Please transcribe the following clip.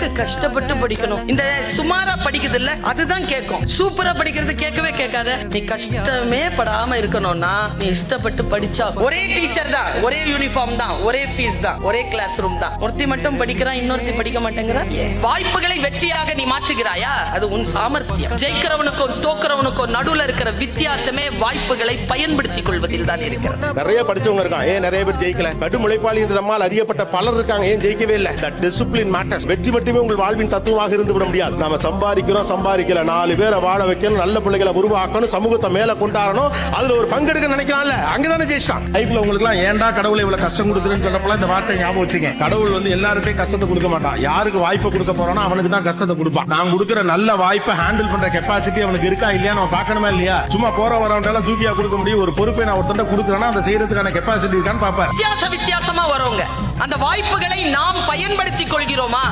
எதுக்கு கஷ்டப்பட்டு படிக்கணும்? இந்த சுமாரா படிக்குது இல்ல, அதுதான் கேட்கும். சூப்பரா படிக்கிறது கேட்கவே கேட்காத. நீ கஷ்டமே படாம இருக்கணும்னா நீ இஷ்டப்பட்டு படிச்சா, ஒரே டீச்சர் தான், ஒரே யூனிஃபார்ம் தான், ஒரே ஃபீஸ் தான், ஒரே கிளாஸ் ரூம் தான். ஒருத்தி மட்டும் படிக்கிறான், இன்னொருத்தி படிக்க மாட்டேங்கிறான். வாய்ப்புகளை வெற்றியாக நீ மாற்றுகிறாயா? அது உன் சாமர்த்தியம். ஜெயிக்கிறவனுக்கும் தோக்கிறவனுக்கும் நடுவுல இருக்கிற வித்தியாசமே வாய்ப்புகளை பயன்படுத்திக் கொள்வதில் தான் இருக்கிறது. நிறைய படிச்சவங்க இருக்காங்க, ஏன் நிறைய பேர் ஜெயிக்கல? கடும் உழைப்பாளி என்று நம்மால் அறியப்பட்ட பலர் இருக்காங்க, ஏன் ஜெயிக்கவே இல்லை? Discipline matters. வெற்றி மட்டுமே உங்கள் வாழ்வின் தத்துவமாக இருந்து விட முடியாது. நாம சம்பாதிக்கிறோம், சம்பாதிக்கல, 4 பேரை வாழ வைக்கணும், நல்ல பிள்ளைகளை உருவாக்கணும், சமூகத்தை மேல கொண்டாடணும், அதுல ஒரு பங்கெடுக்க நினைக்கிறான்ல, அங்கதானே ஜெயிச்சான். லைஃப்ல உங்களுக்கு எல்லாம் ஏன்டா கடவுளை இவ்வளவு கஷ்டம் கொடுக்குறேன்னு சொன்னப்பல இந்த வார்த்தை ஞாபகம் வச்சுங்க. கடவுள் வந்து எல்லாருக்கும் கஷ்டத்தை கொடுக்க மாட்டான். யாருக்கு வாய்ப்பு கொடுக்க போறானோ அவனுக்கு தான் கஷ்டத்தை கொடுப்பான். நான் கொடுக்குற நல்ல வாய்ப்பை ஹேண்டில் பண்ற கெப்பாசிட்டி அவனுக்கு இருக்கா இல்லையா நம்ம பார்க்கணுமா இல்லையா? சும்மா போற வரவன்றால தூக்கியா கொடுக்க முடியும்? ஒரு பொறுப்பை நான் ஒருத்தன் கொடுக்குறேன்னா அதை செய்யறதுக்கான கெப்பாசிட்டி இருக்கான்னு பாப்பேன். வித்தியாசமா வரவங்க அந்த வாய்ப்புகளை நாம் பயன்படுத்திக் கொள்கிறோமா?